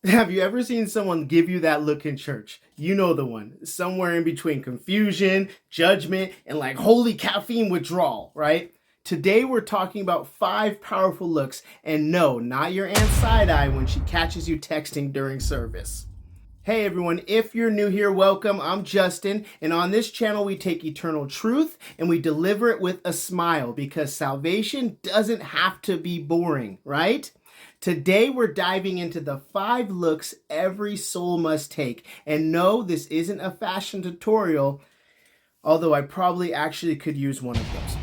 Have you ever seen someone give you that look in church? You know the one. Somewhere in between confusion, judgment, and like holy caffeine withdrawal, right? Today we're talking about 5 powerful looks, and no, not your aunt's side eye when she catches you texting during service. Hey everyone, if you're new here, welcome. I'm Justin, and on this channel we take eternal truth and we deliver it with a smile because salvation doesn't have to be boring, right? Today we're diving into the 5 looks every soul must take. And no, this isn't a fashion tutorial, although I probably actually could use one of those.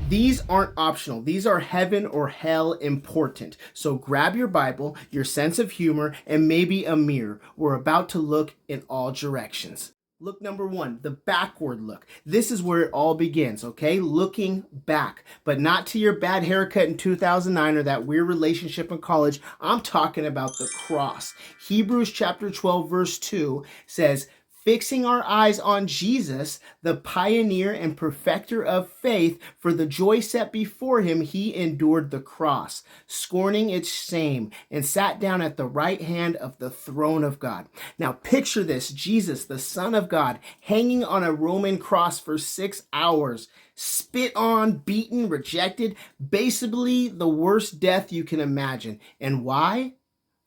These aren't optional. These are heaven or hell important. So grab your Bible, your sense of humor, and maybe a mirror. We're about to look in all directions. Look number 1, the backward look. This is where it all begins, okay? Looking back, but not to your bad haircut in 2009 or that weird relationship in college. I'm talking about the cross. Hebrews chapter 12, verse 2 says, fixing our eyes on Jesus, the pioneer and perfecter of faith, for the joy set before him, he endured the cross, scorning its shame, and sat down at the right hand of the throne of God. Now picture this, Jesus, the Son of God, hanging on a Roman cross for 6 hours, spit on, beaten, rejected, basically the worst death you can imagine. And why?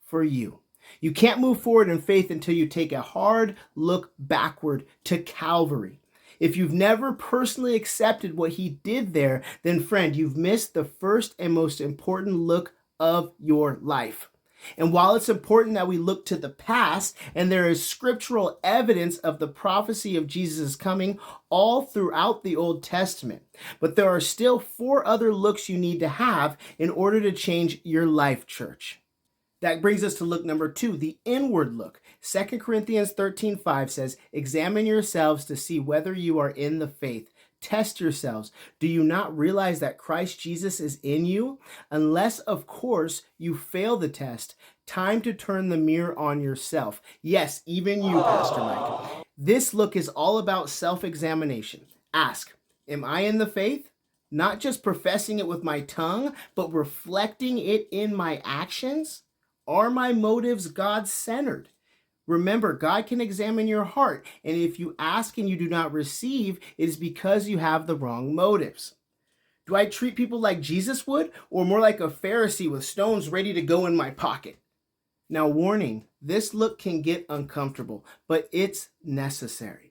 For you. You can't move forward in faith until you take a hard look backward to Calvary. If you've never personally accepted what he did there, then friend, you've missed the first and most important look of your life. And while it's important that we look to the past, and there is scriptural evidence of the prophecy of Jesus' coming all throughout the Old Testament, but there are still 4 other looks you need to have in order to change your life, church. That brings us to look number 2, the inward look. 2 Corinthians 13:5 says, examine yourselves to see whether you are in the faith. Test yourselves. Do you not realize that Christ Jesus is in you? Unless, of course, you fail the test, time to turn the mirror on yourself. Yes, even you, Pastor Mike. This look is all about self-examination. Ask, am I in the faith? Not just professing it with my tongue, but reflecting it in my actions? Are my motives God-centered? Remember, God can examine your heart, and if you ask and you do not receive, it is because you have the wrong motives. Do I treat people like Jesus would, or more like a Pharisee with stones ready to go in my pocket? Now, warning, this look can get uncomfortable, but it's necessary.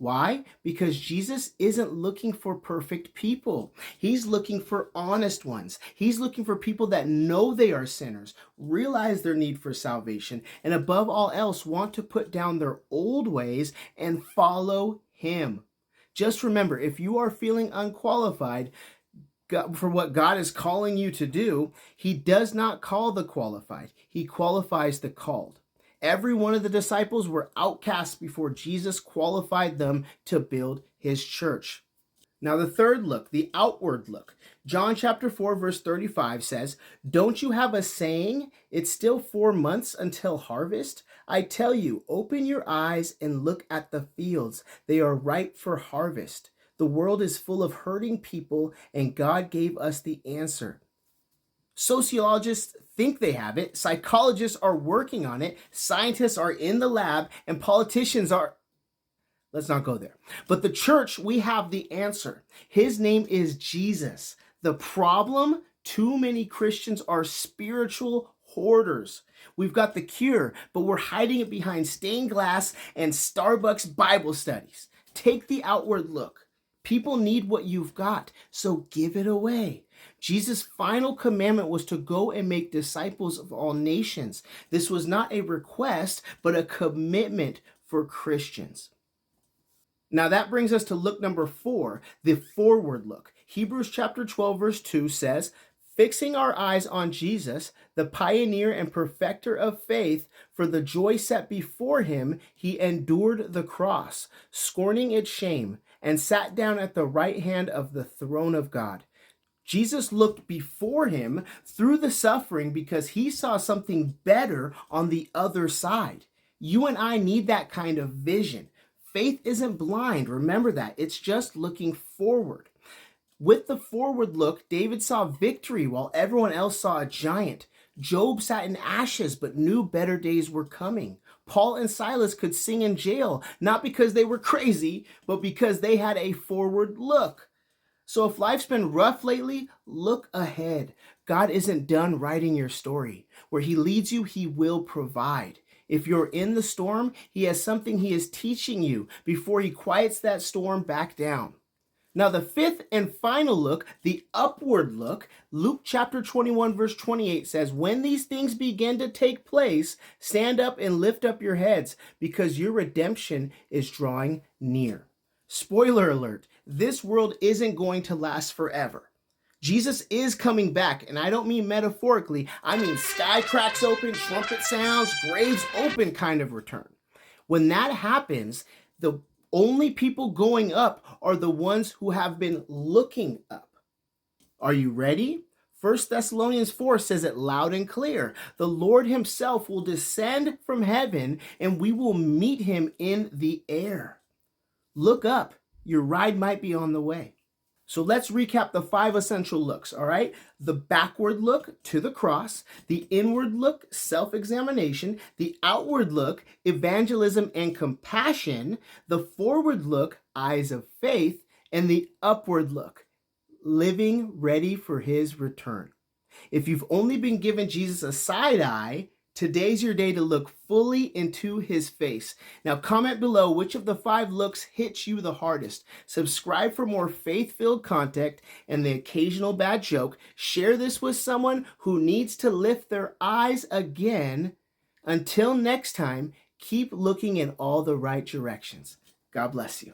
Why? Because Jesus isn't looking for perfect people. He's looking for honest ones. He's looking for people that know they are sinners, realize their need for salvation, and above all else, want to put down their old ways and follow him. Just remember, if you are feeling unqualified for what God is calling you to do, he does not call the qualified. He qualifies the called. Every one of the disciples were outcasts before Jesus qualified them to build his church. Now the third look, the outward look. John chapter 4 verse 35 says, don't you have a saying, it's still 4 months until harvest? I tell you, open your eyes and look at the fields. They are ripe for harvest. The world is full of hurting people, and God gave us the answer. Sociologists think they have it, psychologists are working on it, scientists are in the lab, and politicians are... Let's not go there. But the church, we have the answer. His name is Jesus. The problem, too many Christians are spiritual hoarders. We've got the cure, but we're hiding it behind stained glass and Starbucks Bible studies. Take the outward look. People need what you've got, so give it away. Jesus' final commandment was to go and make disciples of all nations. This was not a request, but a commitment for Christians. Now that brings us to look number 4, the forward look. Hebrews chapter 12 verse 2 says, fixing our eyes on Jesus, the pioneer and perfecter of faith, for the joy set before him, he endured the cross, scorning its shame, and sat down at the right hand of the throne of God. Jesus looked before him through the suffering because he saw something better on the other side. You and I need that kind of vision. Faith isn't blind. Remember that. It's just looking forward. With the forward look, David saw victory while everyone else saw a giant. Job sat in ashes, but knew better days were coming. Paul and Silas could sing in jail, not because they were crazy, but because they had a forward look. So if life's been rough lately, look ahead. God isn't done writing your story. Where he leads you, he will provide. If you're in the storm, he has something he is teaching you before he quiets that storm back down. Now, the fifth and final look, the upward look, Luke chapter 21, verse 28 says, when these things begin to take place, stand up and lift up your heads, because your redemption is drawing near. Spoiler alert, this world isn't going to last forever. Jesus is coming back, and I don't mean metaphorically, I mean sky cracks open, trumpet sounds, graves open kind of return. When that happens, the only people going up are the ones who have been looking up. Are you ready? 1 Thessalonians 4 says it loud and clear. The Lord himself will descend from heaven, and we will meet him in the air. Look up. Your ride might be on the way. So let's recap the 5 essential looks, all right? The backward look, to the cross. The inward look, self-examination. The outward look, evangelism and compassion. The forward look, eyes of faith. And the upward look, living ready for his return. If you've only been given Jesus a side eye, today's your day to look fully into his face. Now comment below which of the 5 looks hits you the hardest. Subscribe for more faith-filled content and the occasional bad joke. Share this with someone who needs to lift their eyes again. Until next time, keep looking in all the right directions. God bless you.